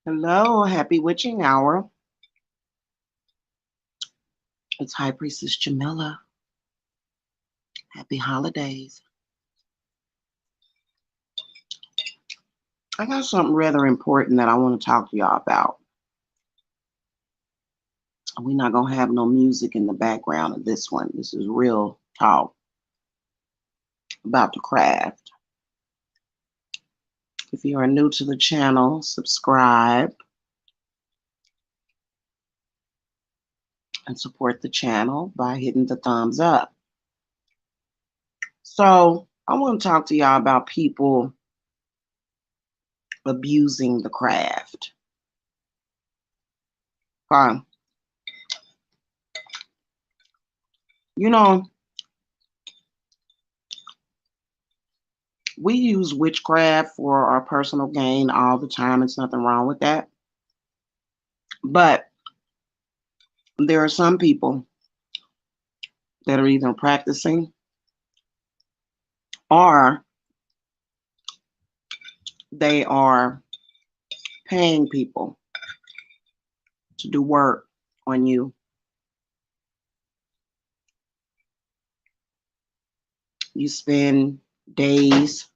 Hello, happy witching hour. It's High Priestess Jamila. Happy holidays. I got something rather important that I want to talk to y'all about. We're not going to have no music in the background of this one. This is real talk about the craft. If you are new to the channel, subscribe and support the channel by hitting the thumbs up. So I want to talk to y'all about people abusing the craft. Okay. You know, we use witchcraft for our personal gain all the time. It's nothing wrong with that. But there are some people that are either practicing or they are paying people to do work on you. You spend days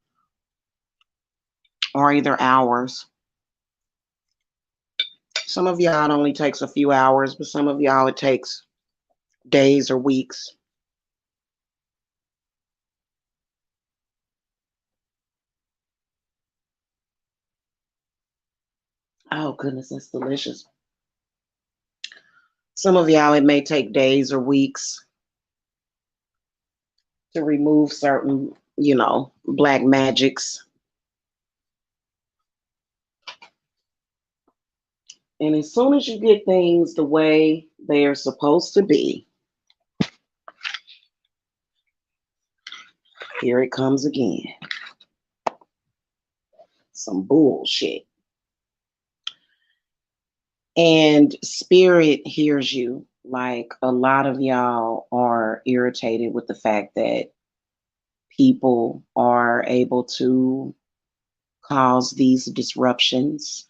or either hours. Some of y'all it only takes a few hours, but some of y'all it takes days or weeks. Oh goodness, that's delicious. Some of y'all it may take days or weeks to remove certain, black magics. And as soon as you get things the way they are supposed to be, here it comes again. Some bullshit. And spirit hears you. Like a lot of y'all are irritated with the fact that people are able to cause these disruptions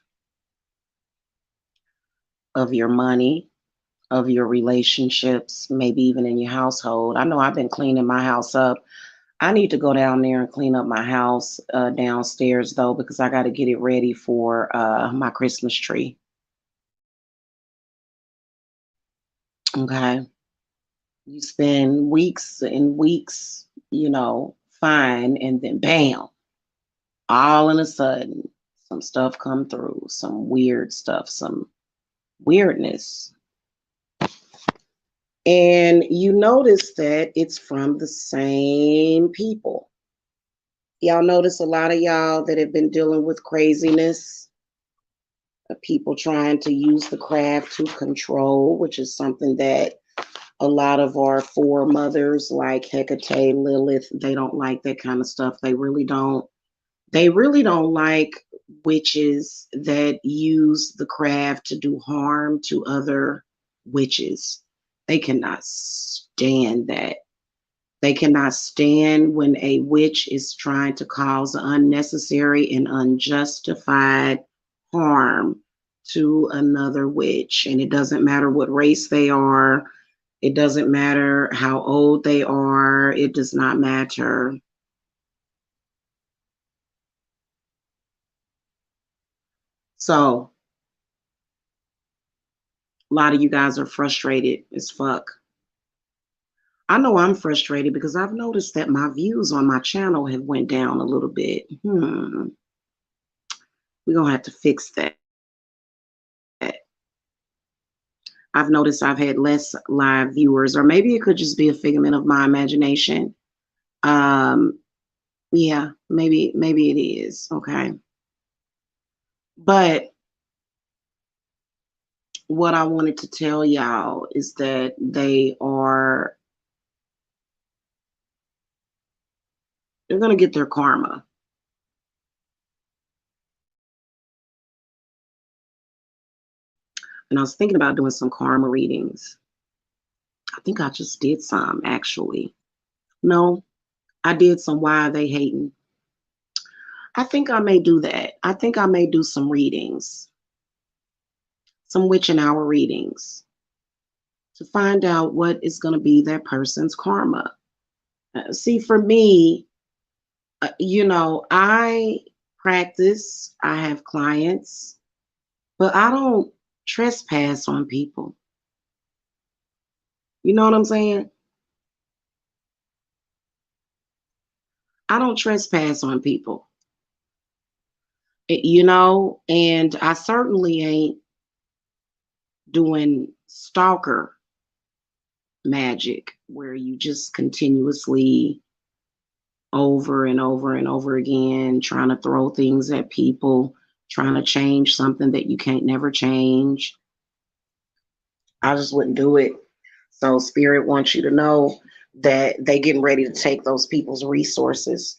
of your money, of your relationships, maybe even in your household. I know I've been cleaning my house up. I need to go down there and clean up my house downstairs, though, because I got to get it ready for my Christmas tree. Okay. You spend weeks and weeks, fine, and then bam, all of a sudden, some stuff come through, some weird stuff, some weirdness. And you notice that it's from the same people. Y'all notice a lot of y'all that have been dealing with craziness, people trying to use the craft to control, which is something that a lot of our foremothers like Hecate, Lilith, they don't like that kind of stuff. They really don't. They really don't like witches that use the craft to do harm to other witches. They cannot stand that. They cannot stand when a witch is trying to cause unnecessary and unjustified harm to another witch. And it doesn't matter what race they are. It doesn't matter how old they are. It does not matter. So a lot of you guys are frustrated as fuck. I know I'm frustrated because I've noticed that my views on my channel have went down a little bit. We're going to have to fix that. I've noticed I've had less live viewers, or maybe it could just be a figment of my imagination. Yeah, maybe it is, okay? But what I wanted to tell y'all is that they're going to get their karma. And I was thinking about doing some karma readings. I think I just did some, actually. No, I did some Why Are They Hating? I think I may do that. I think I may do some readings. some witching hour readings to find out what is going to be that person's karma. See, for me, I practice, I have clients, but I don't trespass on people. You know what I'm saying? I don't trespass on people, and I certainly ain't doing stalker magic where you just continuously over and over and over again trying to throw things at people, trying to change something that you can't never change. I just wouldn't do it. So Spirit wants you to know that they getting ready to take those people's resources.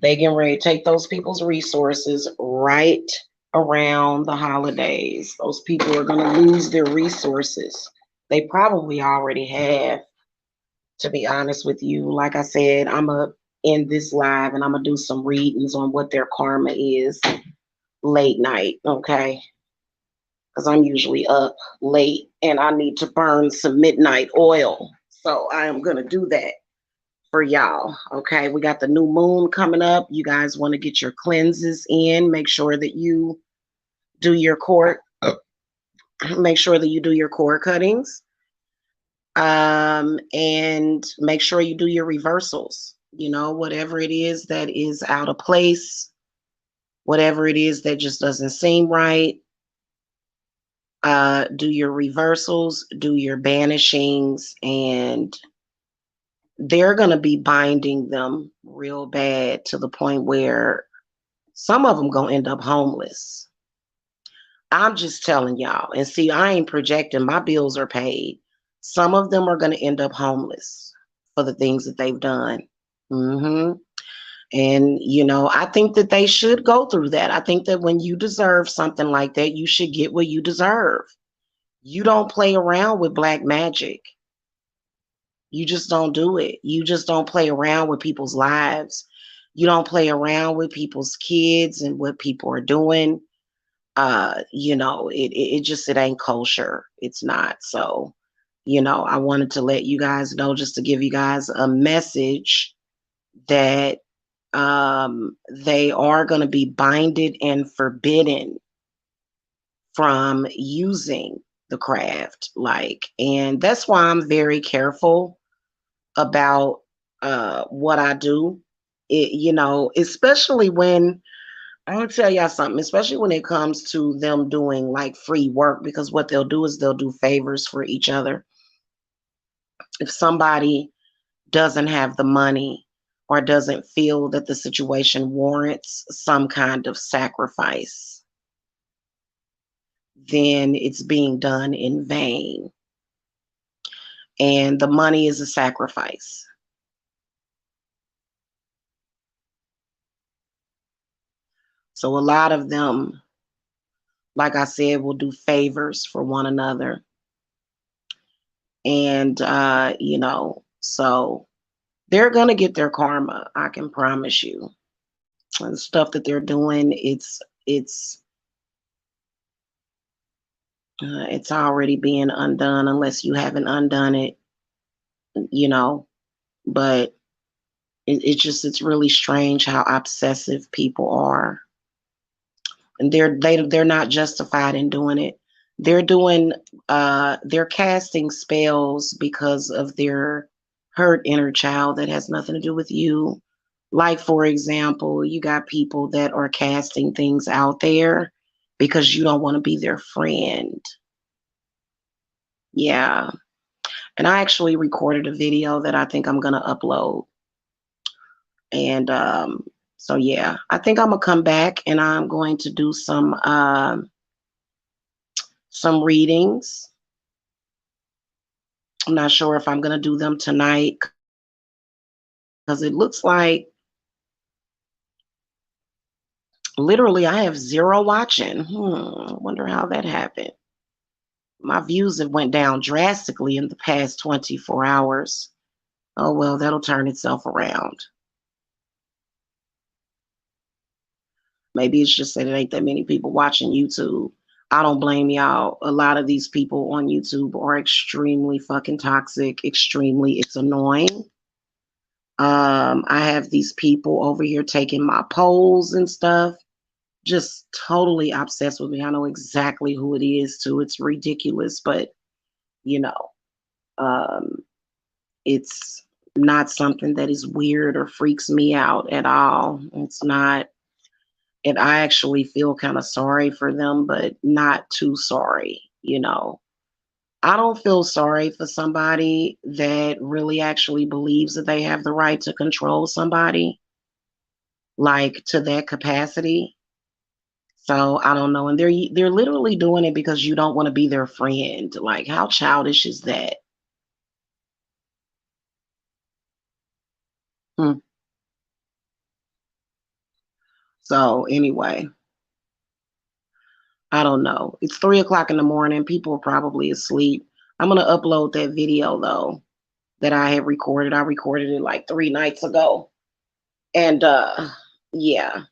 They getting ready to take those people's resources right around the holidays. Those people are going to lose their resources. They probably already have, to be honest with you. Like I said, I'm going to end this live and I'm going to do some readings on what their karma is late night, okay? Because I'm usually up late and I need to burn some midnight oil. So I am going to do that for y'all. Okay, we got the new moon coming up. You guys want to get your cleanses in. Make sure that you do your cord. Make sure that you do your cord cuttings. And make sure you do your reversals. Whatever it is that is out of place, whatever it is that just doesn't seem right. Do your reversals, do your banishings, and they're going to be binding them real bad to the point where some of them going to end up homeless. I'm just telling y'all. And see, I ain't projecting. My bills are paid. Some of them are going to end up homeless for the things that they've done. And, I think that they should go through that. I think that when you deserve something like that, you should get what you deserve. You don't play around with black magic. You just don't do it. You just don't play around with people's lives. You don't play around with people's kids and what people are doing. It ain't kosher. It's not. So, I wanted to let you guys know, just to give you guys a message that they are going to be binded and forbidden from using the craft. And that's why I'm very careful about what I do. Especially when I'm gonna tell y'all something, especially when it comes to them doing like free work, because what they'll do is they'll do favors for each other. If somebody doesn't have the money or doesn't feel that the situation warrants some kind of sacrifice, then it's being done in vain. And the money is a sacrifice. So a lot of them, like I said, will do favors for one another. And, so they're going to get their karma. I can promise you. And the stuff that they're doing, it's already being undone unless you haven't undone it, but it's really strange how obsessive people are. And they're not justified in doing it. They're casting spells because of their hurt inner child that has nothing to do with you. Like, for example, you got people that are casting things out there because you don't want to be their friend. Yeah. And I actually recorded a video that I think I'm going to upload. And so, yeah, I think I'm going to come back and I'm going to do some readings. I'm not sure if I'm going to do them tonight because it looks like literally I have 0 watching. I wonder how that happened. My views have went down drastically in the past 24 hours. Oh, well, that'll turn itself around. Maybe it's just that it ain't that many people watching YouTube. I don't blame y'all. A lot of these people on YouTube are extremely fucking toxic, extremely, it's annoying. I have these people over here taking my polls and stuff, just totally obsessed with me. I know exactly who it is too. It's ridiculous, but you know, um, it's not something that is weird or freaks me out at all. It's not, and I actually feel kind of sorry for them, but not too sorry. I don't feel sorry for somebody that really actually believes that they have the right to control somebody, like to that capacity. So I don't know, and they're literally doing it because you don't want to be their friend. Like, how childish is that? Hmm. So anyway, I don't know. It's 3 o'clock in the morning. People are probably asleep. I'm gonna upload that video though that I had recorded. I recorded it like 3 nights ago, and yeah,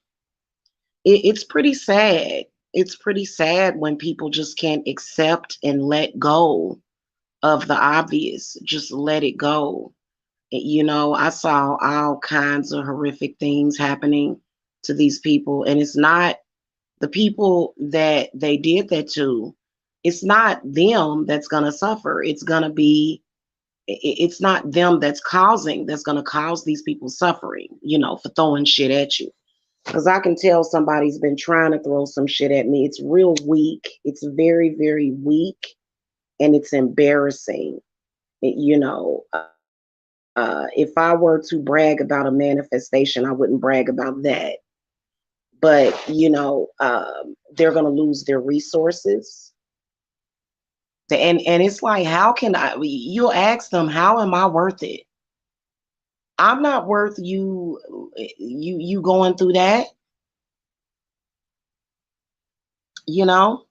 it's pretty sad. It's pretty sad when people just can't accept and let go of the obvious. Just let it go. I saw all kinds of horrific things happening to these people, and it's not the people that they did that to. It's not them that's going to suffer. It's not them that's going to cause these people suffering, for throwing shit at you. Because I can tell somebody's been trying to throw some shit at me. It's real weak. It's very, very weak, and it's embarrassing. If I were to brag about a manifestation, I wouldn't brag about that. But they're going to lose their resources, and it's like, how can I? You'll ask them, how am I worth it? I'm not worth you going through that. You know,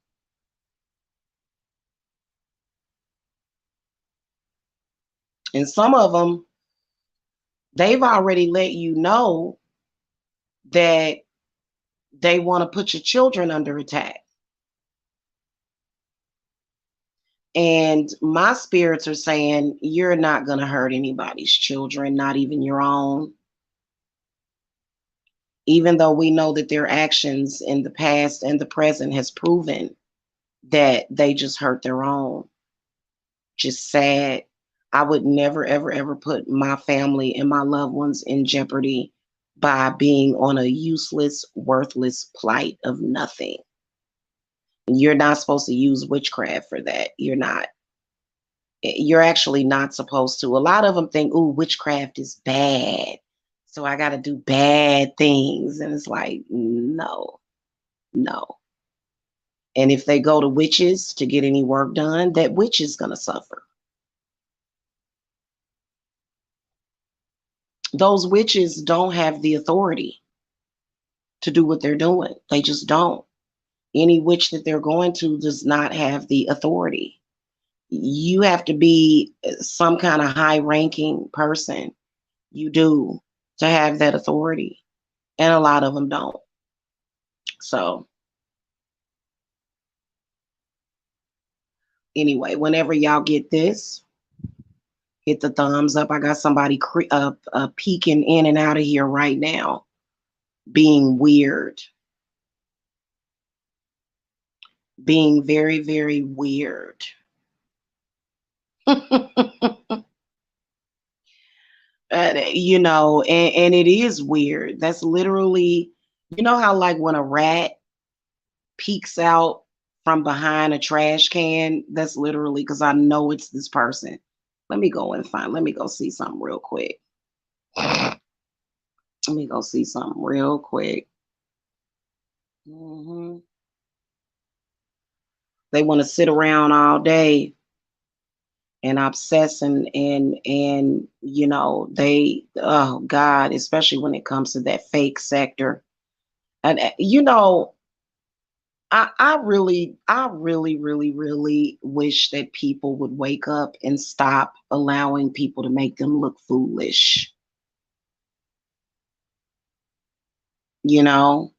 and some of them, they've already let you know that they want to put your children under attack. And my spirits are saying, you're not going to hurt anybody's children, not even your own. Even though we know that their actions in the past and the present has proven that they just hurt their own. Just sad. I would never, ever, ever put my family and my loved ones in jeopardy by being on a useless, worthless plight of nothing. You're not supposed to use witchcraft for that. You're actually not supposed to. A lot of them think, "Ooh, witchcraft is bad, so I got to do bad things." And it's like, no, no. And if they go to witches to get any work done, that witch is going to suffer. Those witches don't have the authority to do what they're doing. They just don't. Any witch that they're going to does not have the authority. You have to be some kind of high ranking person. You do, to have that authority. And a lot of them don't. So, anyway, whenever y'all get this, hit the thumbs up. I got somebody peeking in and out of here right now, being weird, being very, very weird. And it is weird. That's literally, how like when a rat peeks out from behind a trash can, that's literally because I know it's this person. Let me go see something real quick. Let me go see something real quick. hmm They want to sit around all day and obsess and they, oh God, especially when it comes to that fake sector. And I really, really, really wish that people would wake up and stop allowing people to make them look foolish. You know,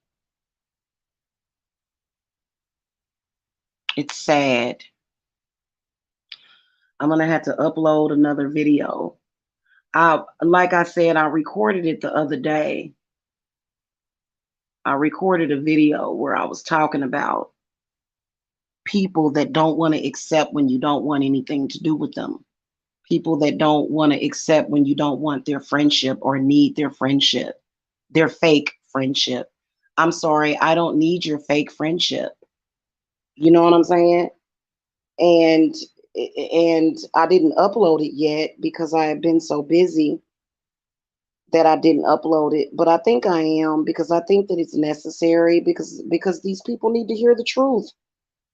It's sad. I'm gonna have to upload another video. Like I said, I recorded it the other day. I recorded a video where I was talking about people that don't want to accept when you don't want anything to do with them. People that don't want to accept when you don't want their friendship or need their friendship, their fake friendship. I'm sorry, I don't need your fake friendship. You know what I'm saying? And I didn't upload it yet because I have been so busy that I didn't upload it. But I think I am, because I think that it's necessary, because these people need to hear the truth.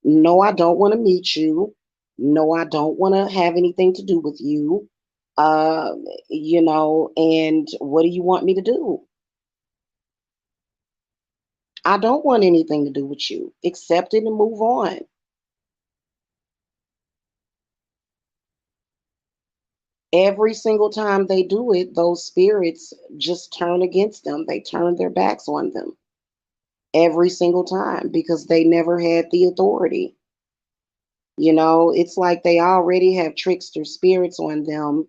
No, I don't want to meet you. No, I don't want to have anything to do with you. Uh, and what do you want me to do? I don't want anything to do with you. Accept it and move on. Every single time they do it, those spirits just turn against them. They turn their backs on them every single time because they never had the authority. It's like they already have trickster spirits on them,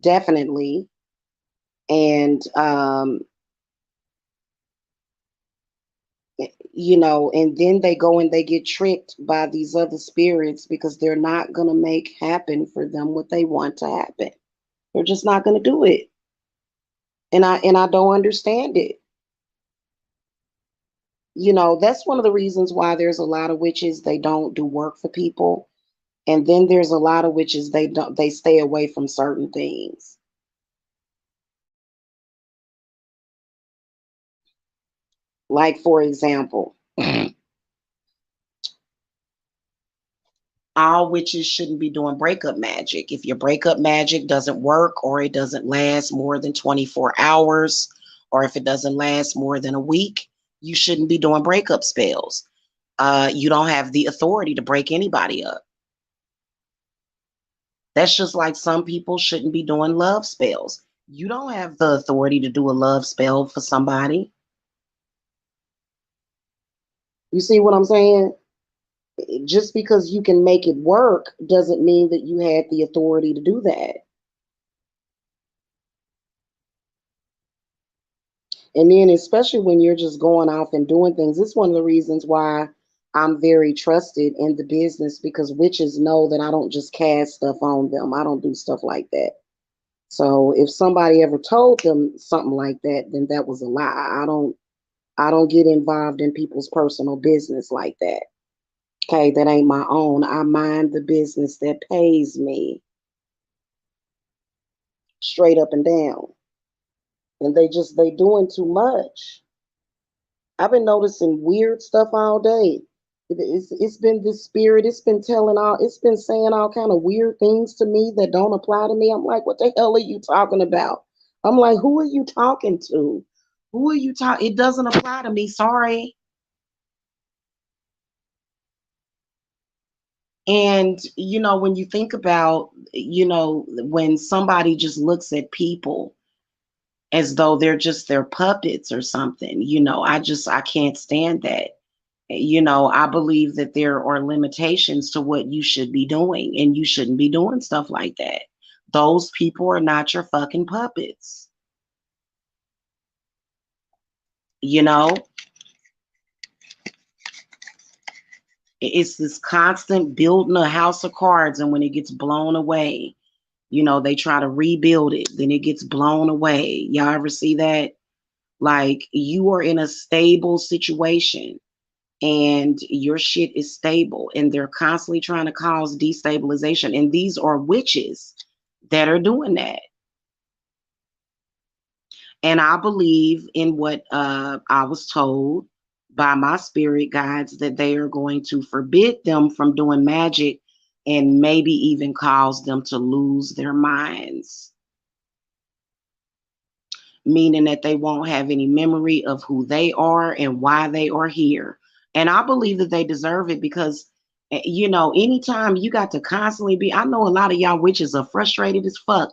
definitely. And, and then they go and they get tricked by these other spirits because they're not going to make happen for them what they want to happen. They're just not going to do it. And I don't understand it. That's one of the reasons why there's a lot of witches, they don't do work for people. And then there's a lot of witches, they stay away from certain things. Like, for example, all witches shouldn't be doing breakup magic. If your breakup magic doesn't work, or it doesn't last more than 24 hours, or if it doesn't last more than a week, you shouldn't be doing breakup spells. You don't have the authority to break anybody up. That's just like some people shouldn't be doing love spells. You don't have the authority to do a love spell for somebody. You see what I'm saying? Just because you can make it work doesn't mean that you had the authority to do that. And then, especially when you're just going off and doing things, it's one of the reasons why I'm very trusted in the business, because witches know that I don't just cast stuff on them. I don't do stuff like that. So if somebody ever told them something like that, then that was a lie. I don't get involved in people's personal business like that. Okay, that ain't my own. I mind the business that pays me, straight up and down. And they doing too much. I've been noticing weird stuff all day. It's been this spirit. It's been saying all kind of weird things to me that don't apply to me. I'm like, what the hell are you talking about? I'm like, who are you talking to? Who are you talking? It doesn't apply to me. Sorry. And when you think about, when somebody just looks at people as though they're just their puppets or something, I can't stand that. I believe that there are limitations to what you should be doing, and you shouldn't be doing stuff like that. Those people are not your fucking puppets. You know, it's this constant building a house of cards, and when it gets blown away, they try to rebuild it, then it gets blown away. Y'all ever see that? Like, you are in a stable situation and your shit is stable, and they're constantly trying to cause destabilization. And these are witches that are doing that. And I believe in what I was told by my spirit guides, that they are going to forbid them from doing magic, and maybe even cause them to lose their minds, meaning that they won't have any memory of who they are and why they are here. And I believe that they deserve it, because, anytime you got to constantly be, I know a lot of y'all witches are frustrated as fuck,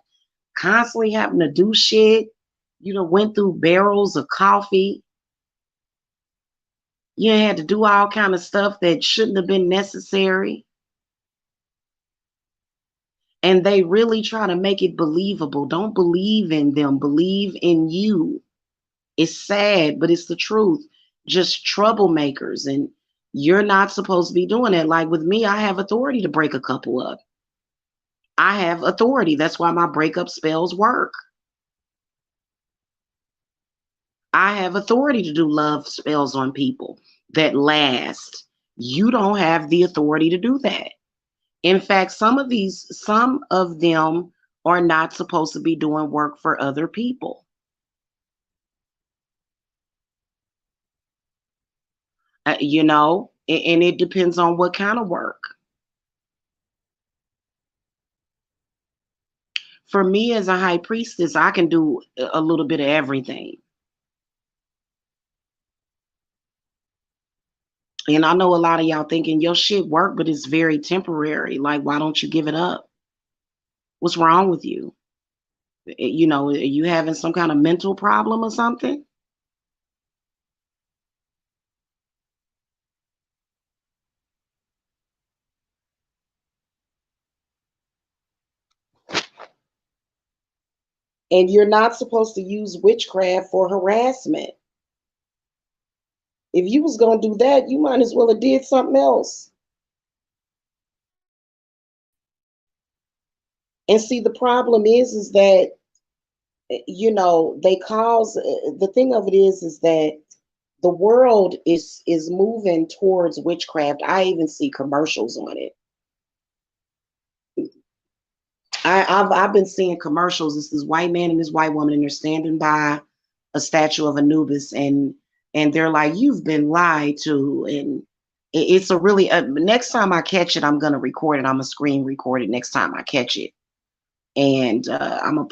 constantly having to do shit. Went through barrels of coffee. You had to do all kind of stuff that shouldn't have been necessary. And they really try to make it believable. Don't believe in them, believe in you. It's sad, but it's the truth. Just troublemakers. And you're not supposed to be doing that. Like with me, I have authority to break a couple up. I have authority. That's why my breakup spells work. I have authority to do love spells on people that last. You don't have the authority to do that. In fact, some of them are not supposed to be doing work for other people. And it depends on what kind of work. For me as a high priestess, I can do a little bit of everything. And I know a lot of y'all thinking your shit work, but it's very temporary. Like, why don't you give it up? What's wrong with you? Are you having some kind of mental problem or something? And you're not supposed to use witchcraft for harassment. If you was gonna do that, you might as well have did something else. And see, the problem is that they cause the thing of it is that the world is moving towards witchcraft. I even see commercials on it. I've been seeing commercials. It's this white man and this white woman, and they're standing by a statue of Anubis, and they're like, "You've been lied to." And it's a really next time I catch it, I'm gonna record it. I'm gonna screen record it next time I catch it, and I'm gonna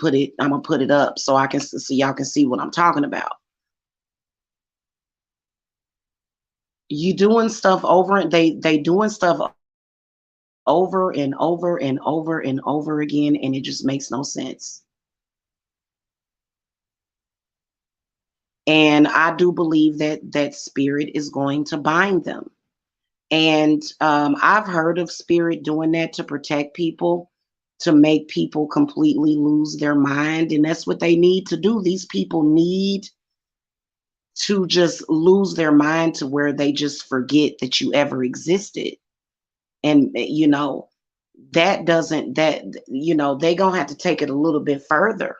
put it up so I can so y'all can see what I'm talking about. You doing stuff over, they doing stuff over and over and over and over again, and it just makes no sense. And I do believe that that spirit is going to bind them. And I've heard of spirit doing that to protect people, to make people completely lose their mind. And that's what they need to do. These people need to just lose their mind to where they just forget that you ever existed. And, that doesn't, they going to have to take it a little bit further.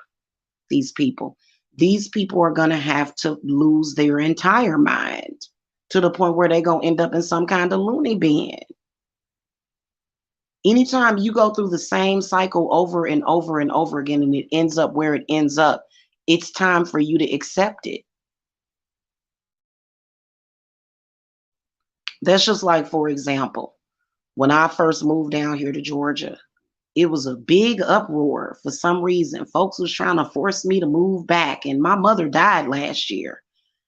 These people. These people are going to have to lose their entire mind to the point where they're going to end up in some kind of loony bin. Anytime you go through the same cycle over and over and over again and it ends up where it ends up, it's time for you to accept it. That's just like, for example, when I first moved down here to Georgia, it was a big uproar for some reason. Folks was trying to force me to move back, and my mother died last year.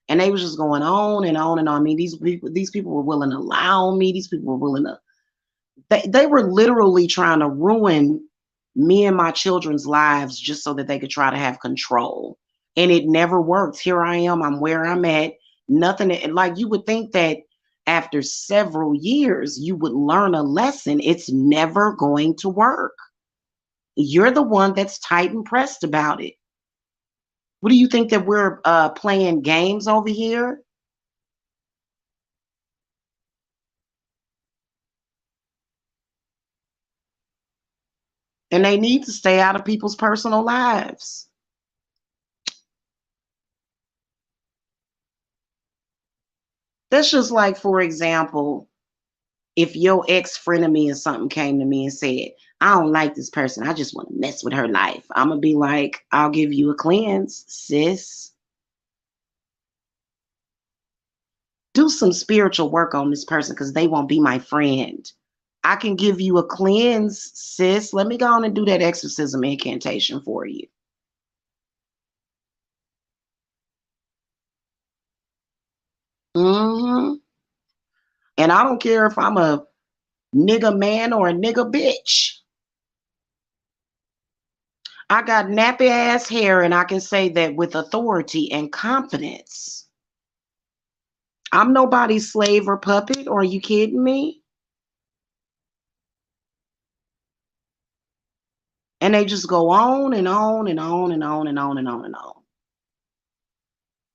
And they was just going on and on and on. I mean, these people were willing to lie on me. These people were willing to. They were literally trying to ruin me and my children's lives just so that they could try to have control. And it never worked. Here I am. I'm where I'm at. Nothing. Like you would think that after several years you would learn a lesson. It's never going to work. You're the one that's tight and pressed about it. What do you think that we're playing games over here? And they need to stay out of people's personal lives. That's just like, for example, if your ex friend of me or something came to me and said, I don't like this person, I just want to mess with her life. I'm going to be like, I'll give you a cleanse, sis. Do some spiritual work on this person because they won't be my friend. I can give you a cleanse, sis. Let me go on and do that exorcism incantation for you. hmm And I don't care if I'm a nigga man or a nigga bitch. I got nappy ass hair, and I can say that with authority and confidence. I'm nobody's slave or puppet. Or are you kidding me? And they just go on and on and on and on and on and on and on,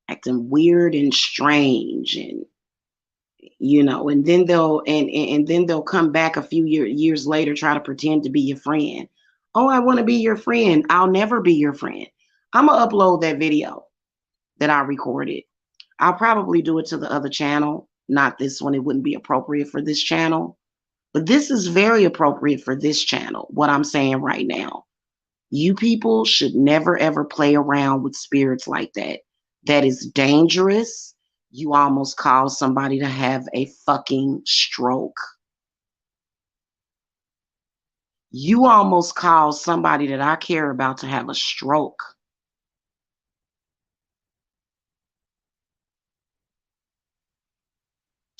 acting weird and strange, and and then they'll come back a few years later, try to pretend to be your friend. Oh, I want to be your friend. I'll never be your friend. I'm gonna upload that video that I recorded. I'll probably do it to the other channel, not this one. It wouldn't be appropriate for this channel, but this is very appropriate for this channel. What I'm saying right now, you people should never ever play around with spirits like that. That is dangerous. You almost cause somebody to have a fucking stroke. You almost cause somebody that I care about to have a stroke.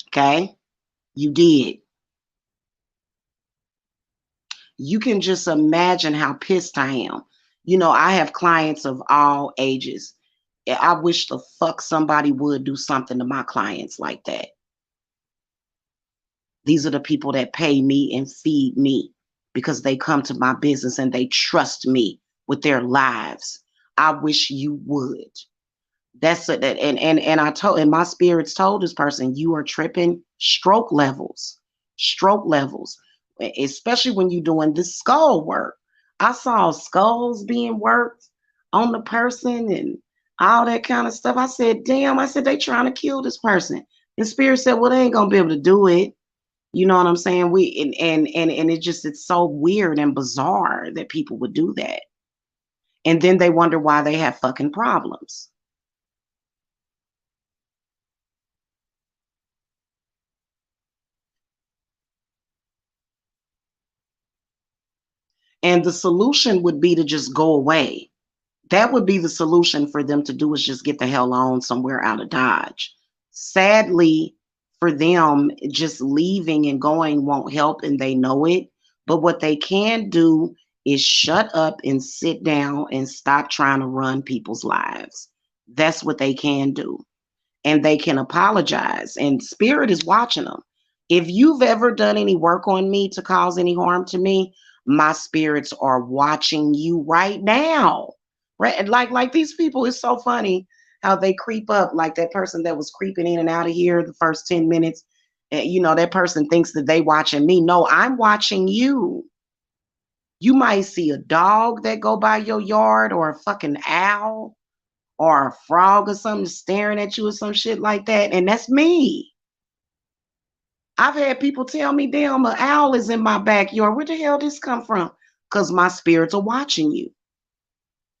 Okay? You did. You can just imagine how pissed I am. I have clients of all ages. I wish the fuck somebody would do something to my clients like that. These are the people that pay me and feed me because they come to my business and they trust me with their lives. I wish you would. That's it. And I told, and my spirits told this person, you are tripping. Stroke levels, especially when you're doing the skull work. I saw skulls being worked on the person and all that kind of stuff. I said, damn, I said, they trying to kill this person. And spirit said, well, they ain't gonna be able to do it. You know what I'm saying? And it's so weird and bizarre that people would do that. And then they wonder why they have fucking problems. And the solution would be to just go away. That would be the solution for them to do, is just get the hell on somewhere out of Dodge. Sadly, for them, just leaving and going won't help, and they know it. But what they can do is shut up and sit down and stop trying to run people's lives. That's what they can do. And they can apologize. And spirit is watching them. If you've ever done any work on me to cause any harm to me, my spirits are watching you right now. Right? Like these people, it's so funny how they creep up, like that person that was creeping in and out of here the first 10 minutes. That person thinks that they watching me. No, I'm watching you. You might see a dog that go by your yard, or a fucking owl, or a frog or something staring at you or some shit like that. And that's me. I've had people tell me, damn, an owl is in my backyard. Where the hell this come from? Because my spirits are watching you,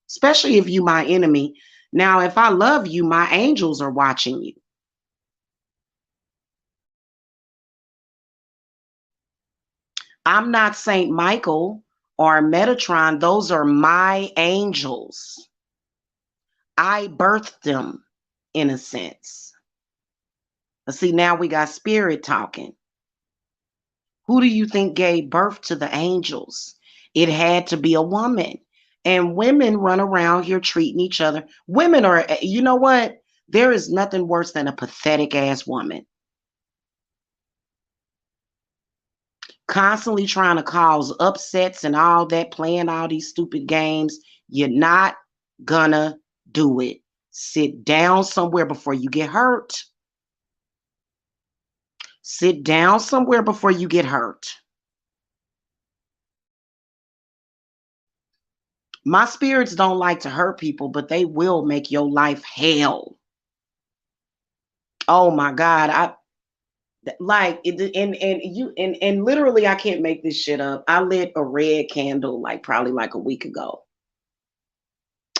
especially if you my enemy. Now, if I love you, my angels are watching you. I'm not Saint Michael or Metatron. Those are my angels. I birthed them, in a sense. But see, now we got spirit talking. Who do you think gave birth to the angels? It had to be a woman. And women run around here treating each other. Women are, you know what? There is nothing worse than a pathetic ass woman. Constantly trying to cause upsets and all that, playing all these stupid games. You're not gonna do it. Sit down somewhere before you get hurt. Sit down somewhere before you get hurt. My spirits don't like to hurt people, but they will make your life hell. Oh my God. Like it, and literally I can't make this shit up. I lit a red candle like probably like a week ago.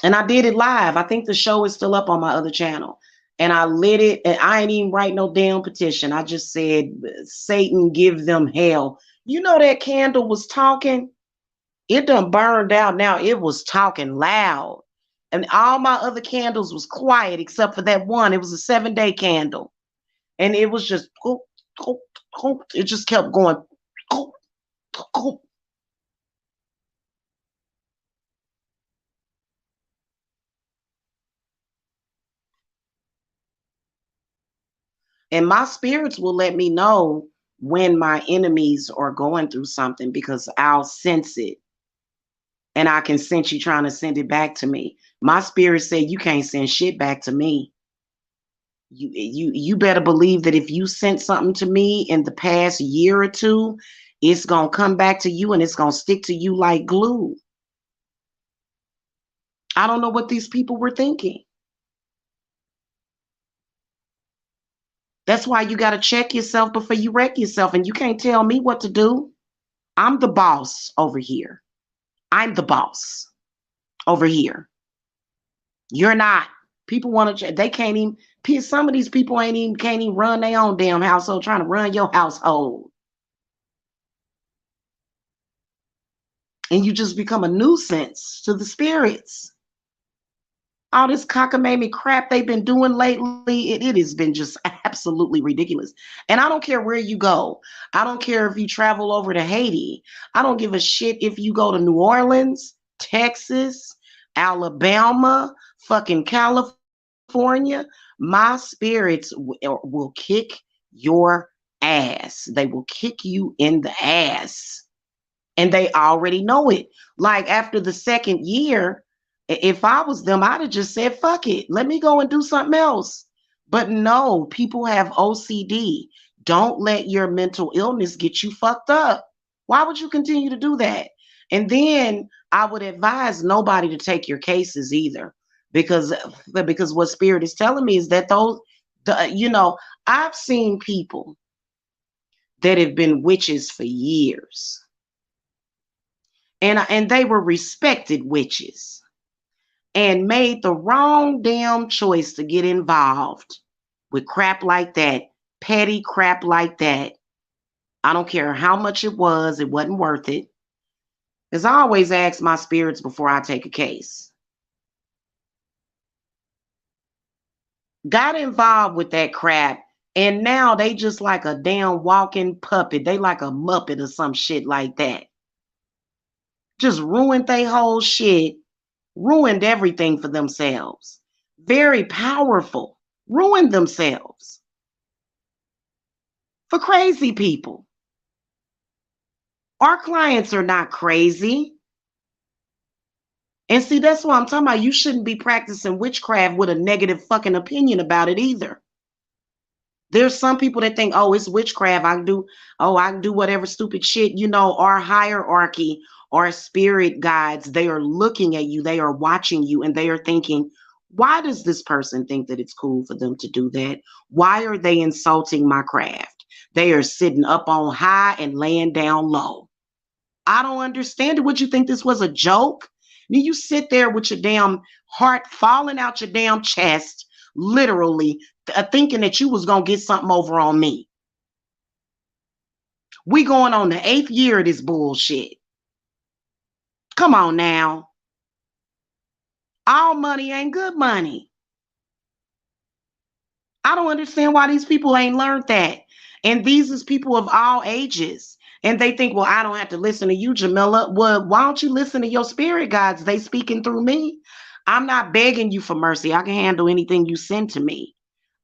And I did it live. I think the show is still up on my other channel. And I lit it, and I ain't even write no damn petition. I just said, Satan, give them hell. You know that candle was talking? It done burned out now. It was talking loud. And all my other candles was quiet except for that one. It was a 7-day candle. And it was just, it just kept going. And my spirits will let me know when my enemies are going through something because I'll sense it. And I can sense you trying to send it back to me. My spirit said you can't send shit back to me. You better believe that if you sent something to me in the past year or two, it's gonna come back to you and it's gonna stick to you like glue. I don't know what these people were thinking. That's why you gotta check yourself before you wreck yourself, and you can't tell me what to do. I'm the boss over here. I'm the boss over here. You're not. People want to. They can't even. Some of these people can't even run their own damn household. Trying to run your household, and you just become a nuisance to the spirits. All this cockamamie crap they've been doing lately, it has been just absolutely ridiculous. And I don't care where you go. I don't care if you travel over to Haiti. I don't give a shit if you go to New Orleans, Texas, Alabama, fucking California. My spirits will kick your ass. They will kick you in the ass. And they already know it. Like after the second year, if I was them, I'd have just said, fuck it. Let me go and do something else. But no, people have OCD. Don't let your mental illness get you fucked up. Why would you continue to do that? And then I would advise nobody to take your cases either. Because what spirit is telling me is that I've seen people that have been witches for years. And they were respected witches and made the wrong damn choice to get involved with crap like that, petty crap like that. I don't care how much it wasn't worth it. Because I always ask my spirits before I take a case. Got involved with that crap, and now they just like a damn walking puppet. They like a Muppet or some shit like that. Just ruined their whole shit, ruined everything for themselves. Very powerful, ruined themselves for crazy people. Our clients are not crazy. And see, that's what I'm talking about. You shouldn't be practicing witchcraft with a negative fucking opinion about it either. There's some people that think, oh, it's witchcraft. I can do whatever stupid shit. Our hierarchy, our spirit guides, they are looking at you, they are watching you, and they are thinking, why does this person think that it's cool for them to do that? Why are they insulting my craft? They are sitting up on high and laying down low. I don't understand it. Would you think this was a joke? Then you sit there with your damn heart falling out your damn chest, literally, thinking that you was going to get something over on me. We going on the 8th year of this bullshit. Come on now. All money ain't good money. I don't understand why these people ain't learned that. And these is people of all ages. And they think, well, I don't have to listen to you, Jamila. Well, why don't you listen to your spirit guides? They speaking through me. I'm not begging you for mercy. I can handle anything you send to me.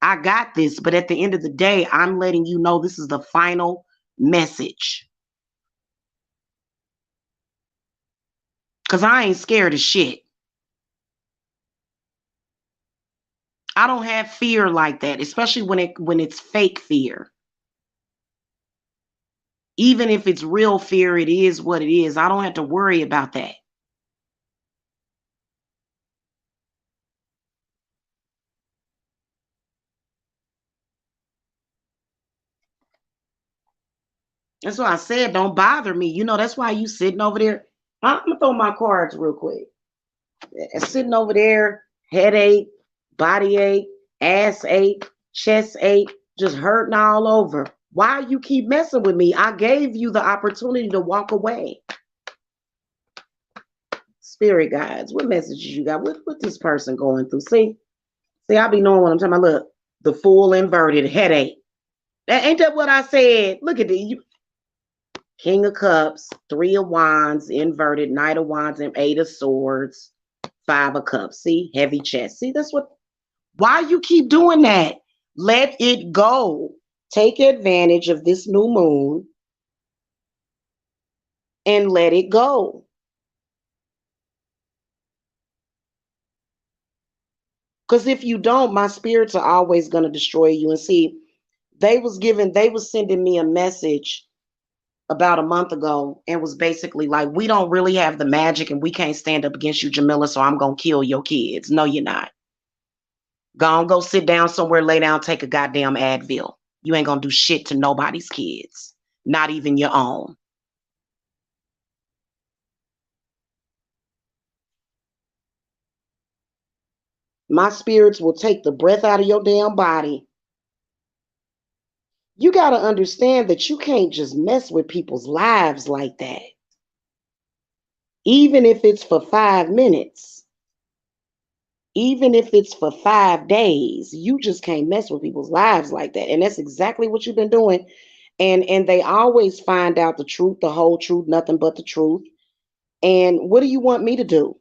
I got this. But at the end of the day, I'm letting you know this is the final message. Because I ain't scared of shit. I don't have fear like that, especially when it's fake fear. Even if it's real fear, it is what it is. I don't have to worry about that. That's why I said, don't bother me. That's why you sitting over there. I'm going to throw my cards real quick. Sitting over there, headache, body ache, ass ache, chest ache, just hurting all over. Why you keep messing with me? I gave you the opportunity to walk away. Spirit guides, what messages you got? What this person going through? See, I be knowing what I'm talking about. Look, the full inverted headache. Ain't that what I said? Look at you. King of Cups, 3 of Wands, inverted, Knight of Wands, and 8 of Swords, 5 of Cups. See, heavy chest. See, why you keep doing that? Let it go. Take advantage of this new moon and let it go. Because if you don't, my spirits are always going to destroy you. And see, they was sending me a message about a month ago and was basically like, we don't really have the magic and we can't stand up against you, Jamila, so I'm going to kill your kids. No, you're not. Go sit down somewhere, lay down, take a goddamn Advil. You ain't going to do shit to nobody's kids, not even your own. My spirits will take the breath out of your damn body. You got to understand that you can't just mess with people's lives like that. Even if it's for 5 minutes, even if it's for 5 days, you just can't mess with people's lives like that. And that's exactly what you've been doing. And they always find out the truth, the whole truth, nothing but the truth. And what do you want me to do?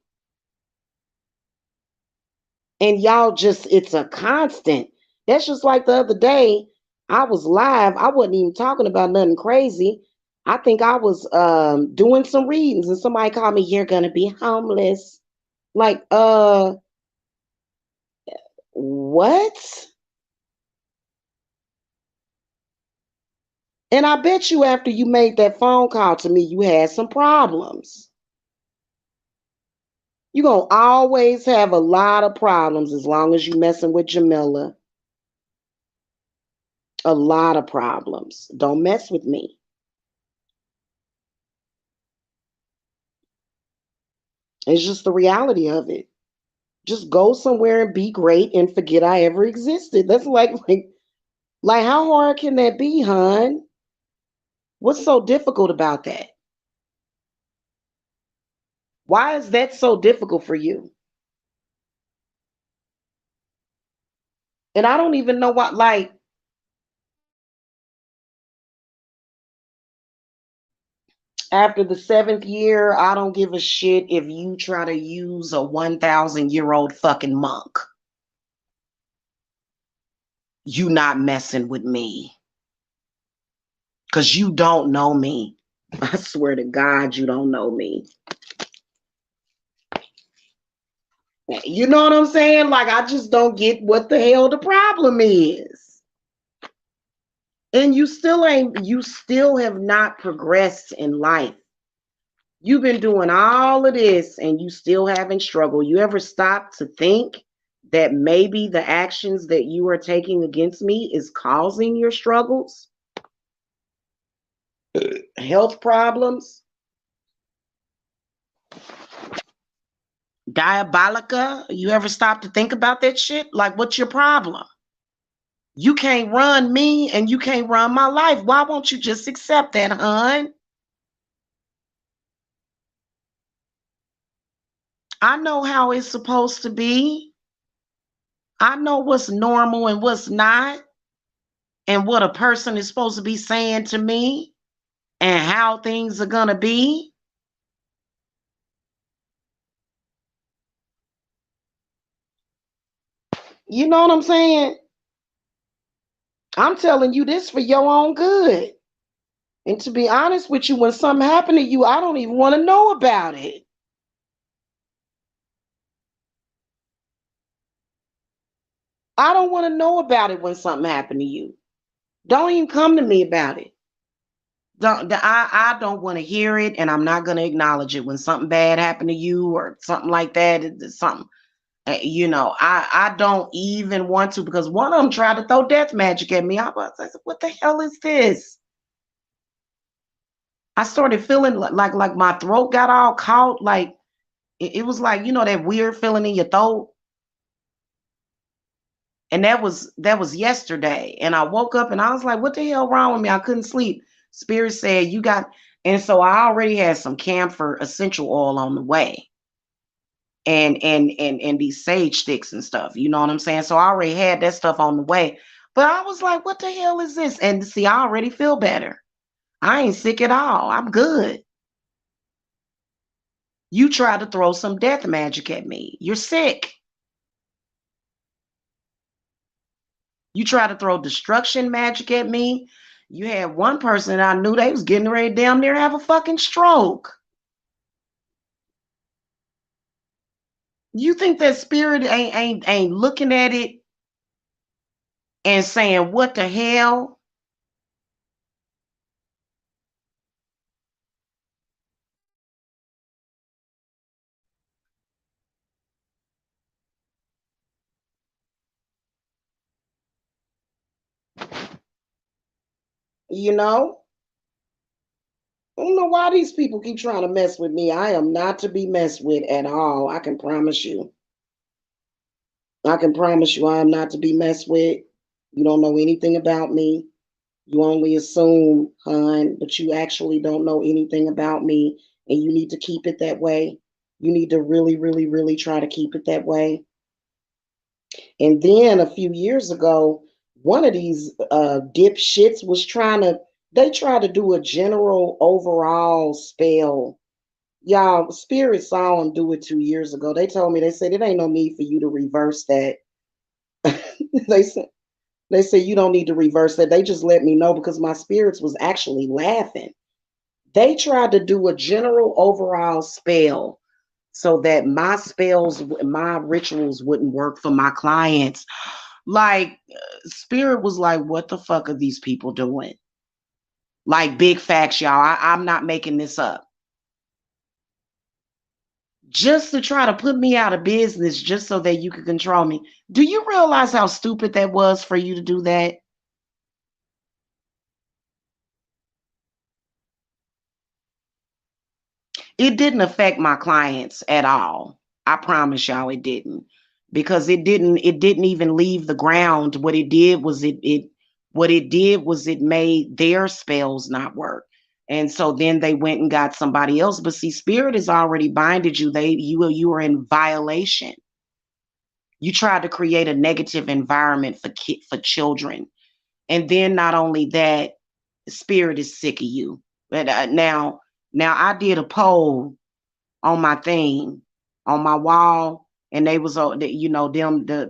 And y'all just, it's a constant. That's just like the other day, I was live. I wasn't even talking about nothing crazy. I think I was doing some readings and somebody called me, you're gonna be homeless. Like, what? And I bet you after you made that phone call to me, you had some problems. You're gonna always have a lot of problems as long as you messing with Jamila. A lot of problems. Don't mess with me. It's just the reality of it. Just go somewhere and be great and forget I ever existed. That's like how hard can that be, hon? What's so difficult about that? Why is that so difficult for you? And I don't even know what, like, after the 7th year, I don't give a shit if you try to use a 1,000-year-old fucking monk. You not messing with me. Because you don't know me. I swear to God, you don't know me. You know what I'm saying? Like, I just don't get what the hell the problem is. And you still have not progressed in life. You've been doing all of this and you still haven't struggled. You ever stop to think that maybe the actions that you are taking against me is causing your struggles? Health problems? Diabolica? You ever stop to think about that shit? Like, what's your problem? You can't run me and you can't run my life. Why won't you just accept that, hon? I know how it's supposed to be. I know what's normal and what's not, and what a person is supposed to be saying to me, and how things are going to be. You know what I'm saying? I'm telling you this for your own good. And to be honest with you, when something happened to you, I don't even want to know about it. I don't want to know about it when something happened to you. Don't even come to me about it. I don't want to hear it, and I'm not going to acknowledge it when something bad happened to you or something like that. It's something, I don't even want to, because one of them tried to throw death magic at me. I said, what the hell is this? I started feeling like my throat got all caught. Like it was like, that weird feeling in your throat. And that was yesterday. And I woke up and I was like, what the hell wrong with me? I couldn't sleep. Spirit said, you got, and so I already had some camphor essential oil on the way. And these sage sticks and stuff. You know what I'm saying? So I already had that stuff on the way. But I was like, what the hell is this? And see, I already feel better. I ain't sick at all. I'm good. You tried to throw some death magic at me. You're sick. You try to throw destruction magic at me. You had one person I knew, they was getting ready damn near have a fucking stroke. You think that spirit ain't looking at it and saying, what the hell? You know? I don't know why these people keep trying to mess with me. I am not to be messed with at all. I can promise you. I can promise you I am not to be messed with. You don't know anything about me. You only assume, hon, but you actually don't know anything about me. And you need to keep it that way. You need to really, really, really try to keep it that way. And then a few years ago, one of these dipshits was they tried to do a general overall spell. Y'all, Spirit saw them do it 2 years ago. They told me, they said, it ain't no need for you to reverse that. they said, they said, you don't need to reverse that. They just let me know because my spirits was actually laughing. They tried to do a general overall spell so that my spells, my rituals wouldn't work for my clients. Like, Spirit was like, what the fuck are these people doing? Like, big facts, y'all. I'm not making this up. Just to try to put me out of business just so that you could control me. Do you realize how stupid that was for you to do that? It didn't affect my clients at all. I promise y'all it didn't. Because it didn't even leave the ground. What it did was it made their spells not work. And so then they went and got somebody else. But see, Spirit has already binded you. You were in violation. You tried to create a negative environment for children. And then not only that, Spirit is sick of you. But now I did a poll on my thing, on my wall, and they was you know, them the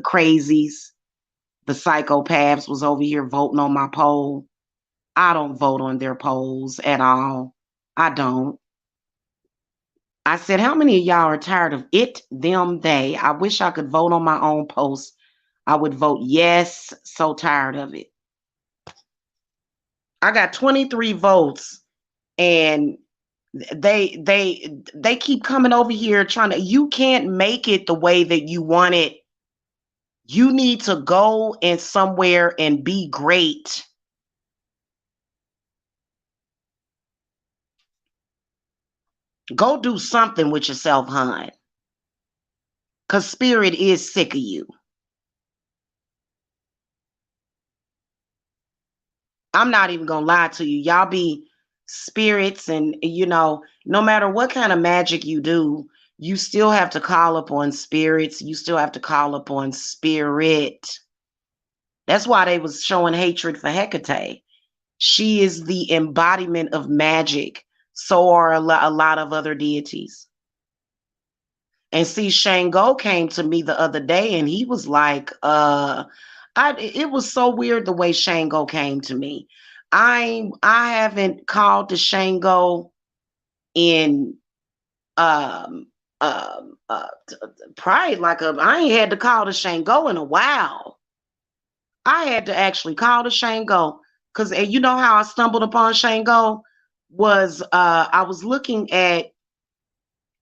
crazies, the psychopaths was over here voting on my poll. I don't vote on their polls at all. I don't. I said, how many of y'all are tired of it, them, they? I wish I could vote on my own post. I would vote yes. So tired of it. I got 23 votes, and they keep coming over here trying to, you can't make it the way that you want it. You need to go and somewhere and be great. Go do something with yourself, hon. Because Spirit is sick of you. I'm not even gonna lie to you. Y'all be spirits, and you know, no matter what kind of magic you do, you still have to call upon spirits. You still have to call upon Spirit. That's why they was showing hatred for Hecate. She is the embodiment of magic. So are a lot of other deities. And see, Shango came to me the other day and he was like, it was so weird the way Shango came to me. I haven't called to Shango in um probably I ain't had to call to Shango in a while. I had to actually call to Shango because you know how I stumbled upon Shango was I was looking at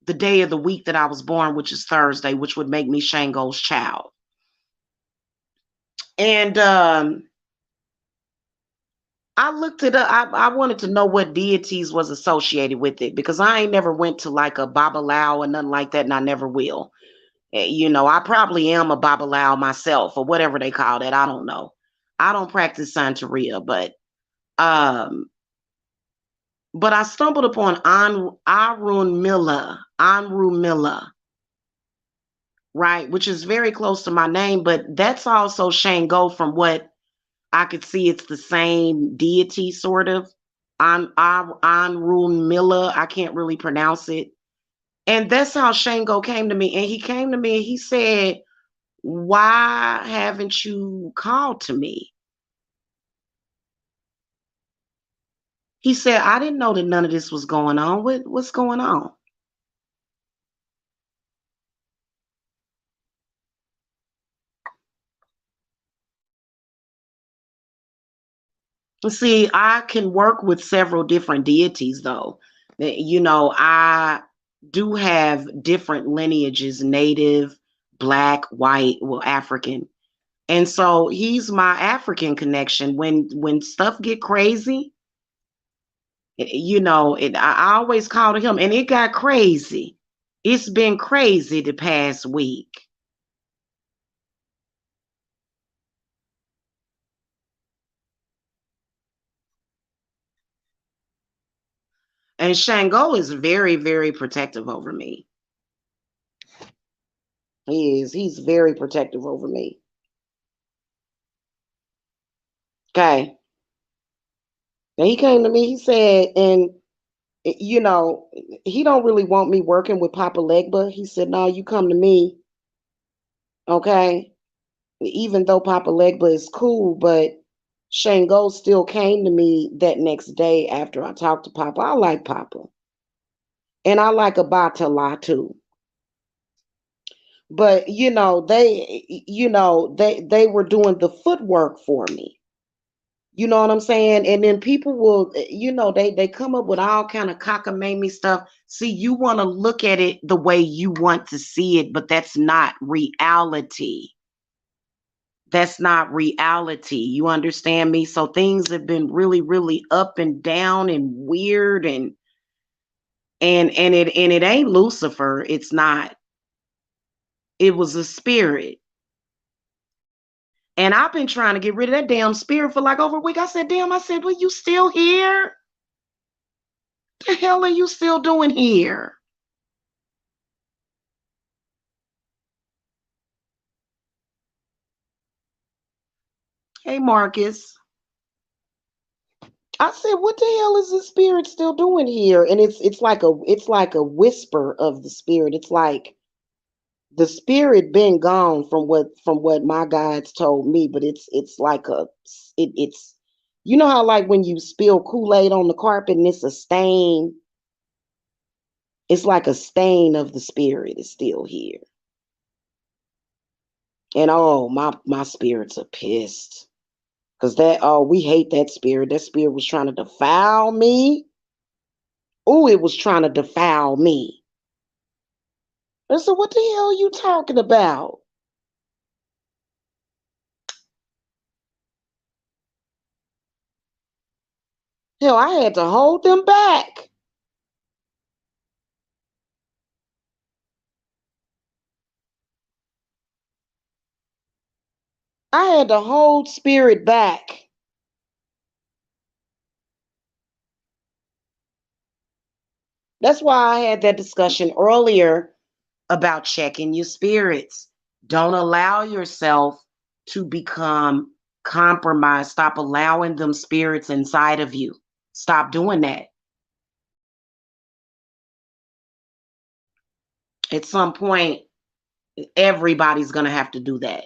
the day of the week that I was born, which is Thursday, which would make me Shango's child. And I looked it up. I wanted to know what deities was associated with it because I ain't never went to like a Babalao or nothing like that, and I never will. You know, I probably am a Babalao myself or whatever they call that. I don't know. I don't practice Santeria, um, but I stumbled upon Anru Milla, right, which is very close to my name, but that's also Shango from what I could see. It's the same deity, sort of. Anru Milla, I can't really pronounce it. And that's how Shango came to me. And he came to me and he said, Why haven't you called to me? He said, I didn't know that none of this was going on. What's going on? See, I can work with several different deities, though. I do have different lineages: native, black, white, well, African. And so he's my African connection. When stuff get crazy, I always call to him, and it got crazy. It's been crazy the past week. And Shango is very, very protective over me. He is. He's very protective over me. Okay. And he came to me, he said, and you know, he don't really want me working with Papa Legba. He said, no, you come to me, okay? Even though Papa Legba is cool, but Shango still came to me that next day after I talked to Papa. I like Papa. And I like Abatala too. But they were doing the footwork for me. You know what I'm saying? And then people will, they come up with all kind of cockamamie stuff. See, you want to look at it the way you want to see it, but that's not reality. That's not reality. You understand me? So things have been really, really up and down and weird and it ain't Lucifer. It's not. It was a spirit. And I've been trying to get rid of that damn spirit for like over a week. I said, damn, well, you still here? The hell are you still doing here? Hey, Marcus. I said, what the hell is the spirit still doing here? And it's like a whisper of the spirit. It's like the spirit been gone from what my guides told me, but it's like it's you know how like when you spill Kool-Aid on the carpet and it's a stain? It's like a stain of the spirit is still here. And oh, my spirits are pissed. Cause we hate that spirit. That spirit was trying to defile me. Oh, it was trying to defile me. I said, what the hell are you talking about? Hell, I had to hold them back. I had to hold spirit back. That's why I had that discussion earlier about checking your spirits. Don't allow yourself to become compromised. Stop allowing them spirits inside of you. Stop doing that. At some point, everybody's going to have to do that.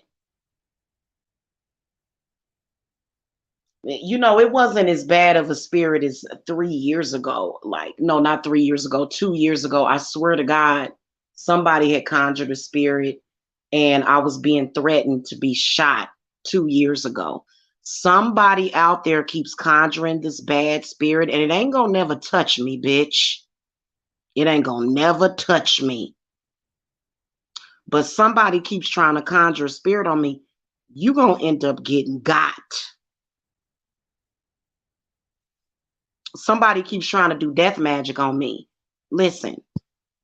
It wasn't as bad of a spirit as 3 years ago. Like, no, not 3 years ago, 2 years ago. I swear to God, somebody had conjured a spirit and I was being threatened to be shot 2 years ago. Somebody out there keeps conjuring this bad spirit and it ain't gonna never touch me, bitch. It ain't gonna never touch me. But somebody keeps trying to conjure a spirit on me, you gonna end up getting got. Somebody keeps trying to do death magic on me. Listen,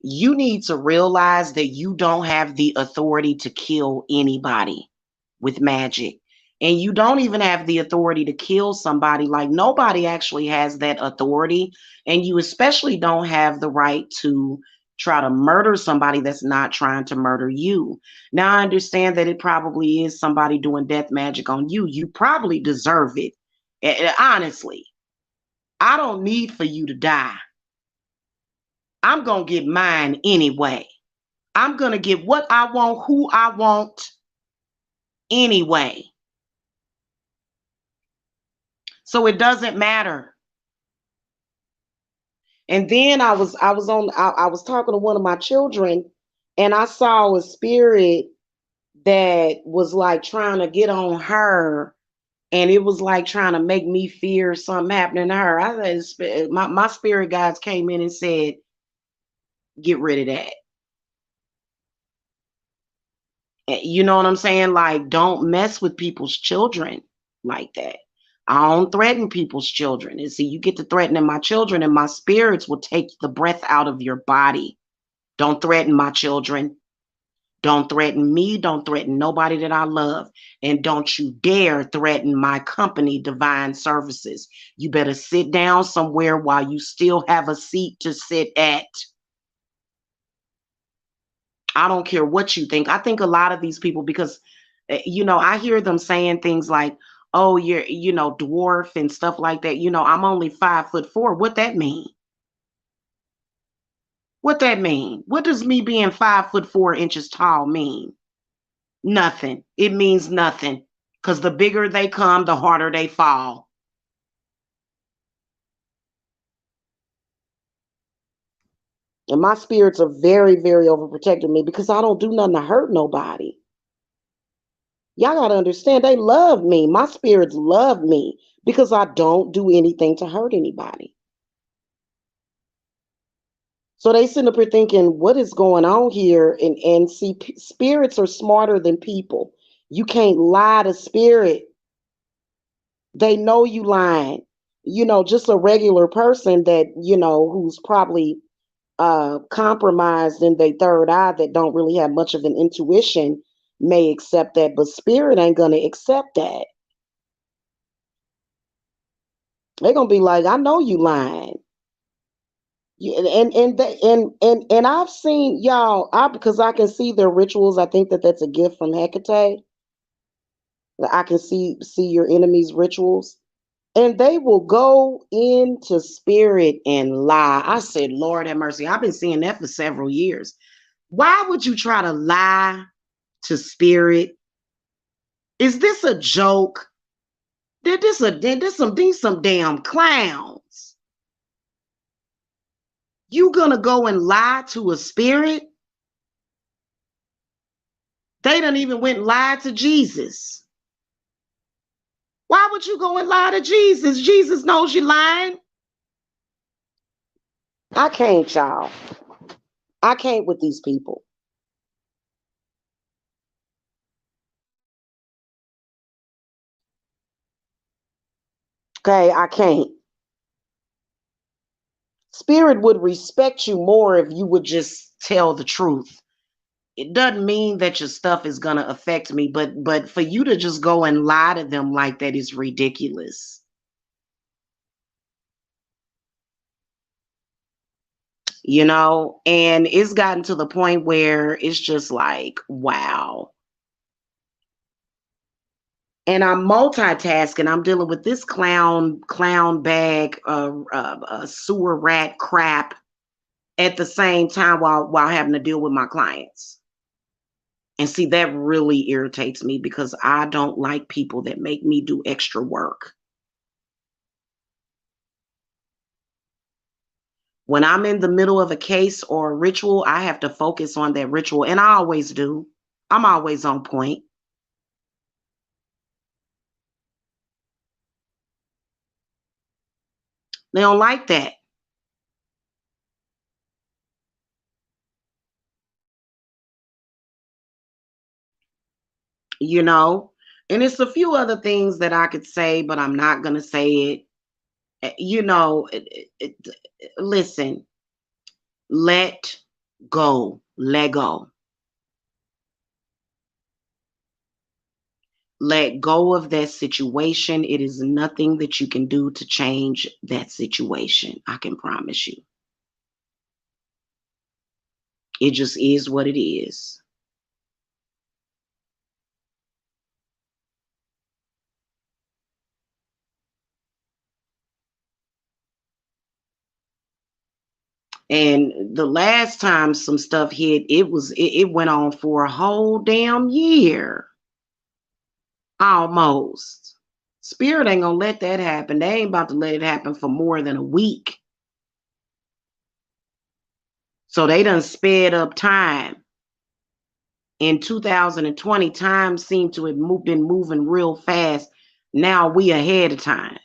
you need to realize that you don't have the authority to kill anybody with magic. And you don't even have the authority to kill somebody. Like, nobody actually has that authority. And you especially don't have the right to try to murder somebody that's not trying to murder you. Now, I understand that it probably is somebody doing death magic on you. You probably deserve it. Honestly, I don't need for you to die. I'm going to get mine anyway. I'm going to get what I want, who I want. anyway. So it doesn't matter. And then I was talking to one of my children, and I saw a spirit that was like trying to get on her, and it was like trying to make me fear something happening to her. I said, my spirit guides came in and said, get rid of that. You know what I'm saying? Like, don't mess with people's children like that. I don't threaten people's children. And see, you get to threatening my children, and my spirits will take the breath out of your body. Don't threaten my children. Don't threaten me. Don't threaten nobody that I love. And don't you dare threaten my company, Divine Services. You better sit down somewhere while you still have a seat to sit at. I don't care what you think. I think a lot of these people, because, I hear them saying things like, oh, you're, dwarf and stuff like that. I'm only 5'4". What that mean? What that mean? What does me being 5'4" tall mean? Nothing. It means nothing. Because the bigger they come, the harder they fall. And my spirits are very, very overprotecting me because I don't do nothing to hurt nobody. Y'all got to understand, they love me. My spirits love me because I don't do anything to hurt anybody. So they sitting up here thinking, what is going on here? And see, spirits are smarter than people. You can't lie to spirit. They know you lying. Just a regular person that, who's probably compromised in their third eye, that don't really have much of an intuition, may accept that, but spirit ain't gonna accept that. They're gonna be like, I know you lying. And I've seen y'all, because I can see their rituals. I think that that's a gift from Hecate. I can see your enemy's rituals, and they will go into spirit and lie. I said, Lord have mercy. I've been seeing that for several years. Why would you try to lie to spirit? Is this a joke? These some damn clowns. You gonna go and lie to a spirit? They done even went and lied to Jesus. Why would you go and lie to Jesus? Jesus knows you're lying. I can't, y'all. I can't with these people. Okay, I can't. Spirit would respect you more if you would just tell the truth. It doesn't mean that your stuff is gonna affect me, but for you to just go and lie to them like that is ridiculous. And it's gotten to the point where it's just like, wow. And I'm multitasking. I'm dealing with this clown bag, sewer rat crap at the same time while having to deal with my clients. And see, that really irritates me because I don't like people that make me do extra work. When I'm in the middle of a case or a ritual, I have to focus on that ritual, and I always do. I'm always on point. They don't like that. you know and it's a few other things that I could say, but I'm not going to say it. Listen, let go, let go of that situation. It is nothing that you can do to change that situation. I can promise you, it just is what it is. And the last time some stuff hit, it went on for a whole damn year. Almost. Spirit ain't gonna let that happen. They ain't about to let it happen for more than a week. So they done sped up time. In 2020, time seemed to have been moving real fast. Now we ahead of time.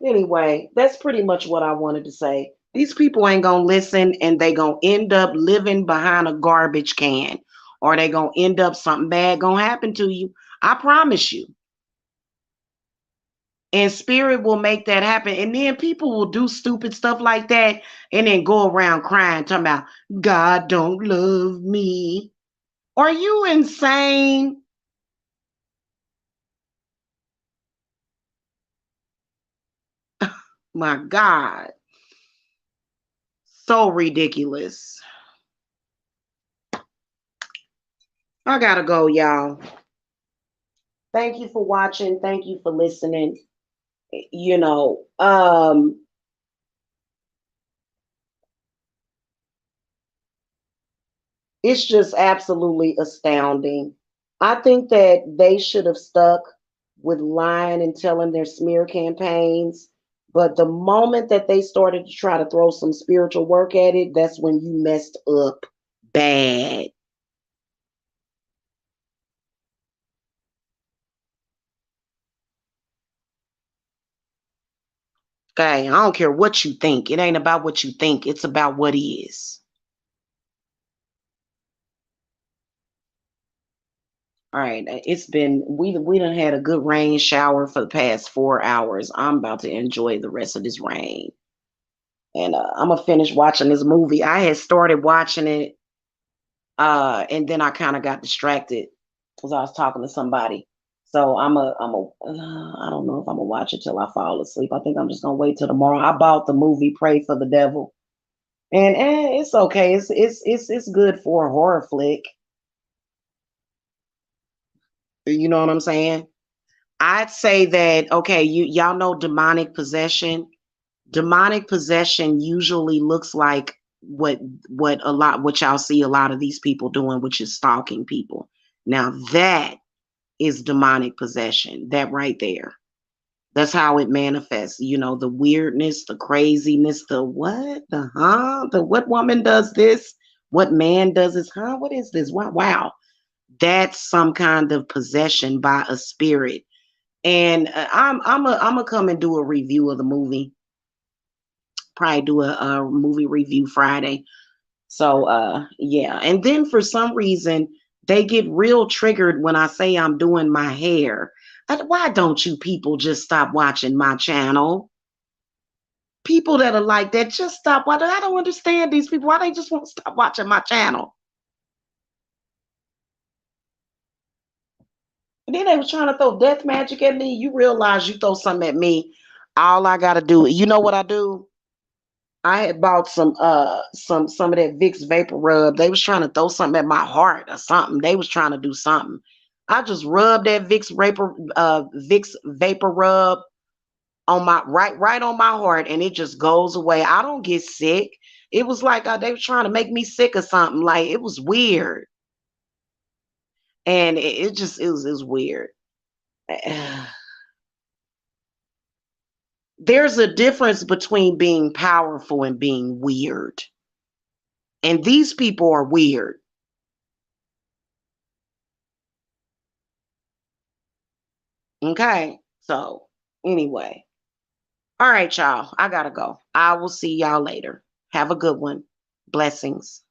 Anyway, that's pretty much what I wanted to say. These people ain't gonna listen, and they gonna end up living behind a garbage can, or they gonna end up something bad gonna happen to you. I promise you. And spirit will make that happen. And then people will do stupid stuff like that and then go around crying, talking about God don't love me. Are you insane? My God. So ridiculous. I gotta go, y'all. Thank you for watching. Thank you for listening. You know, it's just absolutely astounding. I think that they should have stuck with lying and telling their smear campaigns. But the moment that they started to try to throw some spiritual work at it, that's when you messed up bad. Okay, I don't care what you think. It ain't about what you think. It's about what is. All right, it's been we done had a good rain shower for the past 4 hours. I'm about to enjoy the rest of this rain, and I'm gonna finish watching this movie. I had started watching it, and then I kind of got distracted because I was talking to somebody. So I don't know if I'm gonna watch it till I fall asleep. I think I'm just gonna wait till tomorrow. I bought the movie Pray for the Devil, and it's okay. It's good for a horror flick. You know what I'm saying? I'd say that okay, y'all know demonic possession. Demonic possession usually looks like what y'all see a lot of these people doing, which is stalking people. Now that is demonic possession. That right there. That's how it manifests. You know, the weirdness, the craziness, the what, the huh, the what woman does this, what man does this, huh? What is this? Wow, wow. That's some kind of possession by a spirit. And I'm a come and do a review of the movie. Probably do a movie review Friday. So yeah. And then for some reason they get real triggered when I say I'm doing my hair. Why don't you people just stop watching my channel? People that are like that, just stop. Why I don't understand these people. Why they just won't stop watching my channel? And then they was trying to throw death magic at me. You realize you throw something at me, all I gotta do, you know what I do? I had bought some of that Vicks vapor rub. They was trying to throw something at my heart or something. They was trying to do something. I just rubbed that Vicks vapor rub on my right on my heart, and it just goes away. I don't get sick. It was like they were trying to make me sick or something. Like it was weird, and it was weird. There's a difference between being powerful and being weird, and these people are weird. Okay. So, anyway. All right, y'all. I got to go. I will see y'all later. Have a good one. Blessings.